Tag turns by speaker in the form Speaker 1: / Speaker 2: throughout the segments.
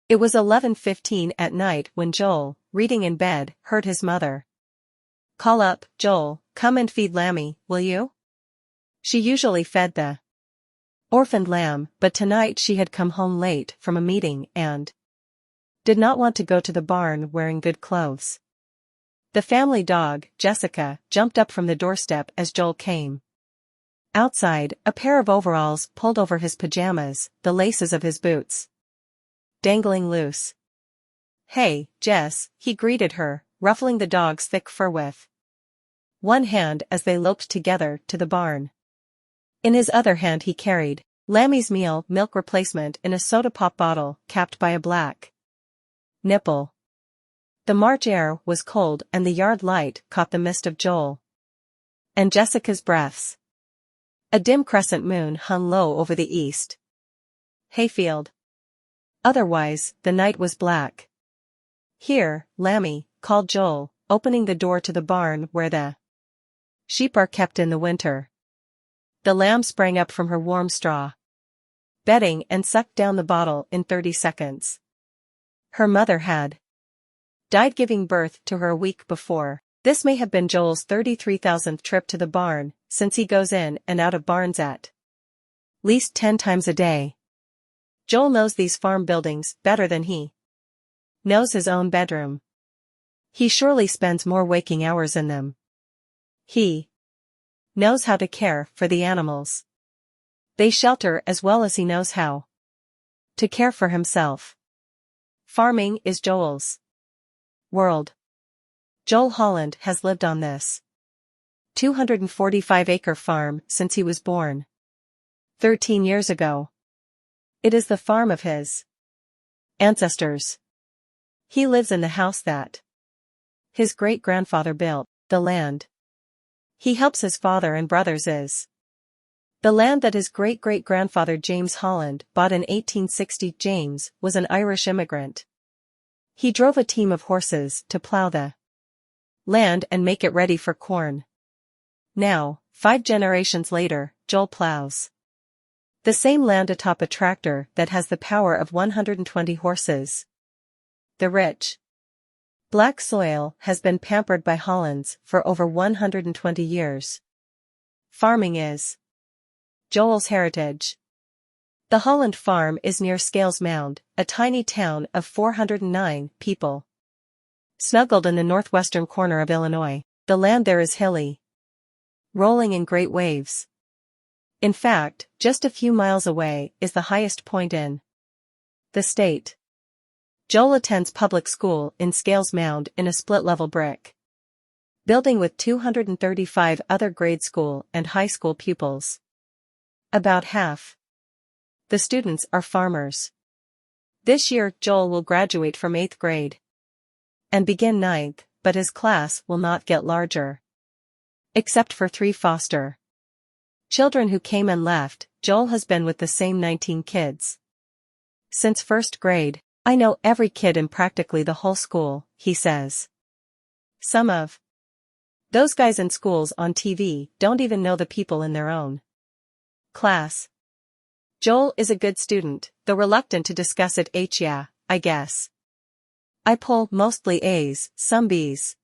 Speaker 1: It was 11:15 at night when Joel, reading in bed, heard his mother call up, "Joel, come and feed Lammy, will you?" She usually fed the orphaned lamb, but tonight she had come home late from a meeting and did not want to go to the barn wearing good clothes. The family dog, Jessica, jumped up from the doorstep as Joel came. Outside, a pair of overalls pulled over his pajamas, the laces of his boots dangling loose. "Hey, Jess," he greeted her, ruffling the dog's thick fur with one hand as they loped together to the barn. In his other hand he carried Lammy's meal milk replacement in a soda pop bottle capped by a black nipple. The March air was cold and the yard light caught the mist of Joel and Jessica's breaths. A dim crescent moon hung low over the east hayfield. Otherwise, the night was black. "Here, Lammy," called Joel, opening the door to the barn where the sheep are kept in the winter. The lamb sprang up from her warm straw bedding and sucked down the bottle in 30 seconds. Her mother had died giving birth to her a week before. This may have been Joel's 33,000th trip to the barn, since he goes in and out of barns at least 10 times a day. Joel knows these farm buildings better than he knows his own bedroom. He surely spends more waking hours in them. He knows how to care for the animals they shelter as well as he knows how to care for himself. Farming is Joel's world. Joel Holland has lived on this 245-acre farm since he was born 13 years ago. It is the farm of his ancestors. He lives in the house that his great-grandfather built. The land he helps his father and brothers is the land that his great-great-grandfather James Holland bought in 1860. James was an Irish immigrant. He drove a team of horses to plow the land and make it ready for corn. Now, 5 generations later, Joel plows the same land atop a tractor that has the power of 120 horses. The rich black soil has been pampered by Hollands for over 120 years. Farming is Joel's heritage. The Holland farm is near Scales Mound, a tiny town of 409 people. Snuggled in the northwestern corner of Illinois, the land there is hilly, rolling in great waves. In fact, just a few miles away is the highest point in the state. Joel attends public school in Scales Mound in a split-level brick building with 235 other grade school and high school pupils. About half the students are farmers. This year Joel will graduate from 8th grade and begin 9th, but his class will not get larger. Except for 3 foster children who came and left, Joel has been with the same 19 kids since 1st grade. "I know every kid in practically the whole school," he says. "Some of those guys in schools on TV don't even know the people in their own class." Joel is a good student, though reluctant to discuss it. Yeah, I guess I pull mostly A's, some B's.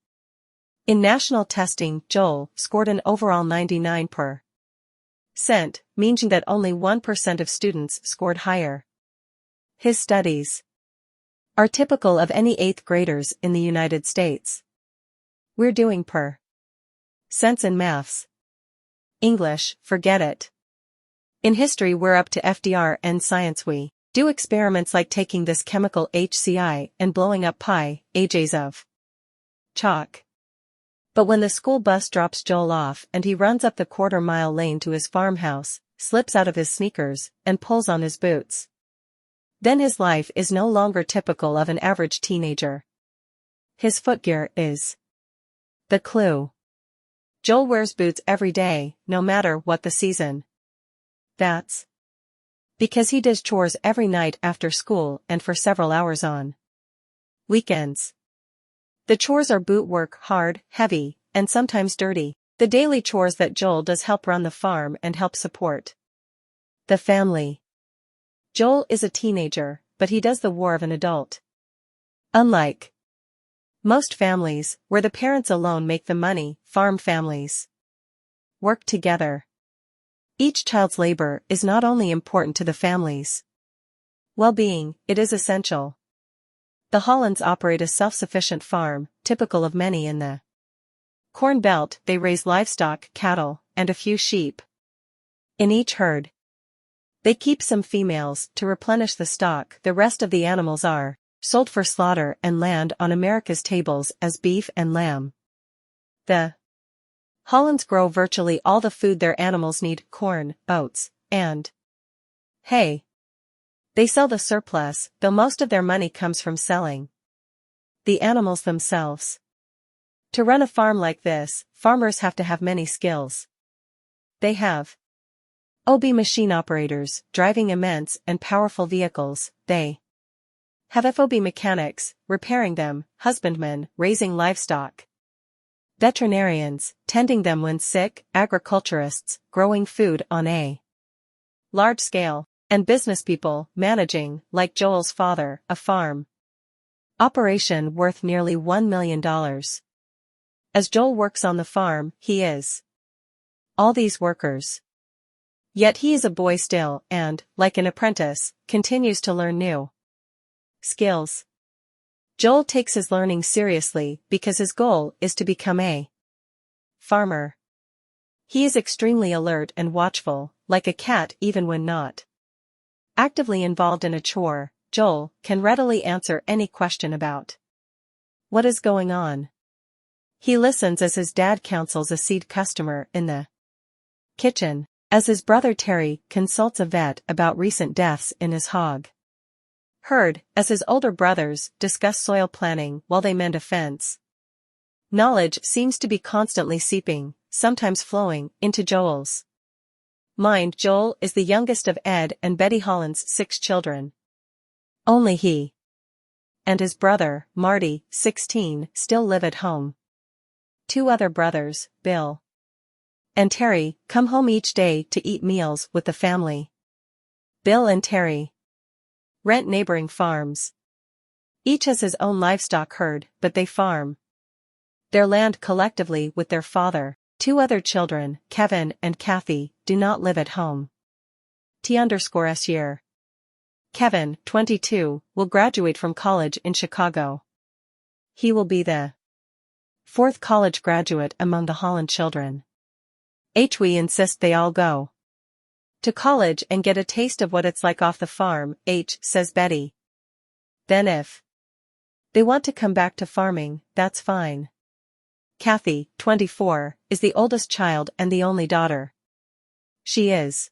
Speaker 1: In national testing, Joel scored an overall 99%, meaning that only 1% of students scored higher. His studies are typical of any 8th graders in the United States. We're doing % in maths. English, forget it. In history we're up to FDR, and science we do experiments like taking this chemical HCI and blowing up pi AJs of chalk. But when the school bus drops Joel off and he runs up the quarter-mile lane to his farmhouse, slips out of his sneakers, and pulls on his boots, then his life is no longer typical of an average teenager. His footgear is the clue. Joel wears boots every day, no matter what the season. That's because he does chores every night after school and for several hours on weekends. The chores are boot work, hard, heavy, and sometimes dirty. The daily chores that Joel does help run the farm and help support the family. Joel is a teenager, but he does the war of an adult. Unlike most families, where the parents alone make the money, farm families work together. Each child's labor is not only important to the family's well-being, it is essential. The Hollands operate a self-sufficient farm, typical of many in the Corn Belt. They raise livestock, cattle, and a few sheep in each herd. They keep some females to replenish the stock. The rest of the animals are sold for slaughter and land on America's tables as beef and lamb. The Hollands grow virtually all the food their animals need: corn, oats, and hay. They sell the surplus, though most of their money comes from selling the animals themselves. To run a farm like this, farmers have to have many skills. They have machine operators, driving immense and powerful vehicles. They have FOB mechanics, repairing them, husbandmen, raising livestock, veterinarians, tending them when sick, agriculturists, growing food on a large scale, and business people, managing, like Joel's father, a farm operation worth nearly $1 million. As Joel works on the farm, he is all these workers. Yet he is a boy still and, like an apprentice, continues to learn new skills. Joel takes his learning seriously because his goal is to become a farmer. He is extremely alert and watchful, like a cat. Even when not actively involved in a chore, Joel can readily answer any question about what is going on. He listens as his dad counsels a seed customer in the kitchen, as his brother Terry consults a vet about recent deaths in his hog herd, as his older brothers discuss soil planning while they mend a fence. Knowledge seems to be constantly seeping, sometimes flowing, into Joel's mind. Joel is the youngest of Ed and Betty Holland's 6 children. Only he and his brother, Marty, 16, still live at home. 2 other brothers, Bill and Terry, come home each day to eat meals with the family. Bill and Terry rent neighboring farms. Each has his own livestock herd, but they farm their land collectively with their father. 2 other children, Kevin and Kathy, do not live at home. T_S year. Kevin, 22, will graduate from college in Chicago. He will be the 4th college graduate among the Holland children. We insist they all go to college and get a taste of what it's like off the farm, says Betty. Then if they want to come back to farming, that's fine. Kathy, 24, is the oldest child and the only daughter. She is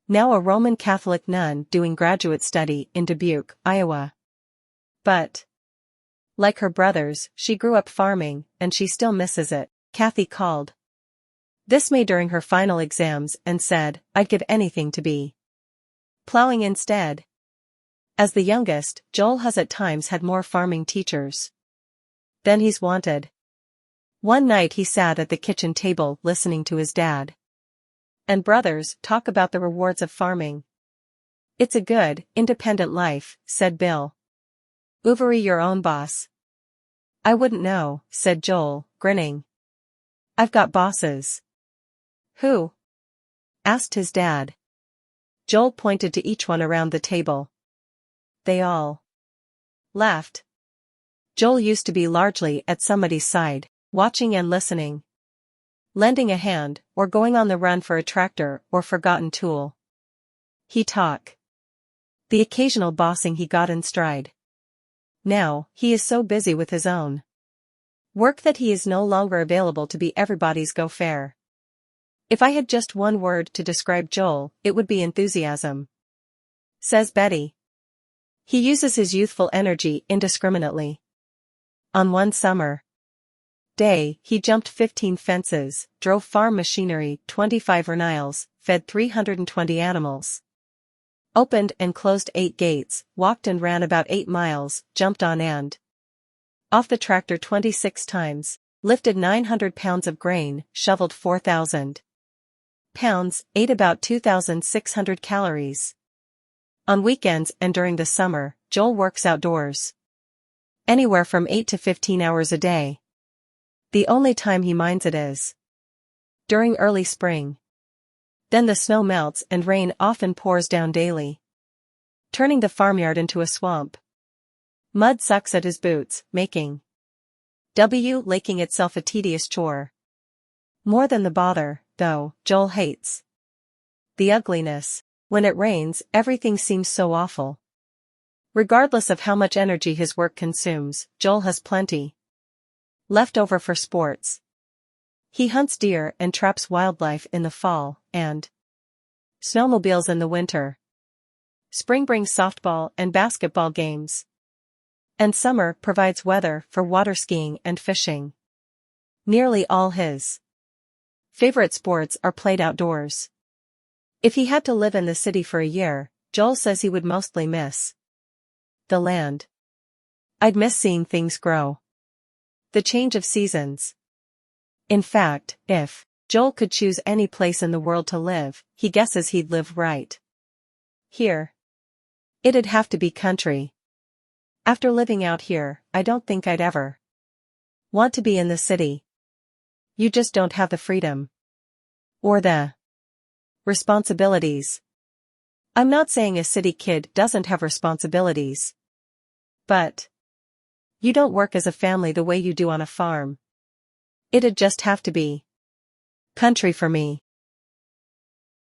Speaker 1: now a Roman Catholic nun doing graduate study in Dubuque, Iowa. But like her brothers, she grew up farming, and she still misses it. Kathy called this May during her final exams and said, "I'd give anything to be plowing instead." As the youngest, Joel has at times had more farming teachers than he's wanted. One night he sat at the kitchen table listening to his dad and brothers talk about the rewards of farming. "It's a good, independent life," said Bill. "Oovery your own boss." "I wouldn't know," said Joel, grinning. "I've got bosses." "Who?" asked his dad. Joel pointed to each one around the table. They all laughed. Joel used to be largely at somebody's side, watching and listening, lending a hand, or going on the run for a tractor or forgotten tool. He took the occasional bossing he got in stride. Now, he is so busy with his own work that he is no longer available to be everybody's go-fair. "If I had just one word to describe Joel, it would be enthusiasm," says Betty. "He uses his youthful energy indiscriminately. On one summer day, he jumped 15 fences, drove farm machinery 25 renniles, fed 320 animals, opened and closed 8 gates, walked and ran about 8 miles, jumped on and off the tractor 26 times, lifted 900 pounds of grain, shoveled 4,000 pounds, ate about 2,600 calories On weekends and during the summer, Joel works outdoors. Anywhere from 8 to 15 hours a day. The only time he minds it is during early spring. Then the snow melts and rain often pours down daily, turning the farmyard into a swamp. Mud sucks at his boots, making laking itself a tedious chore. More than the bother, though, Joel hates the ugliness. When it rains, everything seems so awful. Regardless of how much energy his work consumes, Joel has plenty left over for sports. He hunts deer and traps wildlife in the fall, and snowmobiles in the winter. Spring brings softball and basketball games. And summer provides weather for water skiing and fishing. Nearly all his favorite sports are played outdoors. If he had to live in the city for a year, Joel says he would mostly miss the land. I'd miss seeing things grow. The change of seasons. In fact, if Joel could choose any place in the world to live, he guesses he'd live right here. It'd have to be country. After living out here, I don't think I'd ever want to be in the city. You just don't have the freedom. Or the responsibilities. I'm not saying a city kid doesn't have responsibilities. But you don't work as a family the way you do on a farm. It'd just have to be country for me.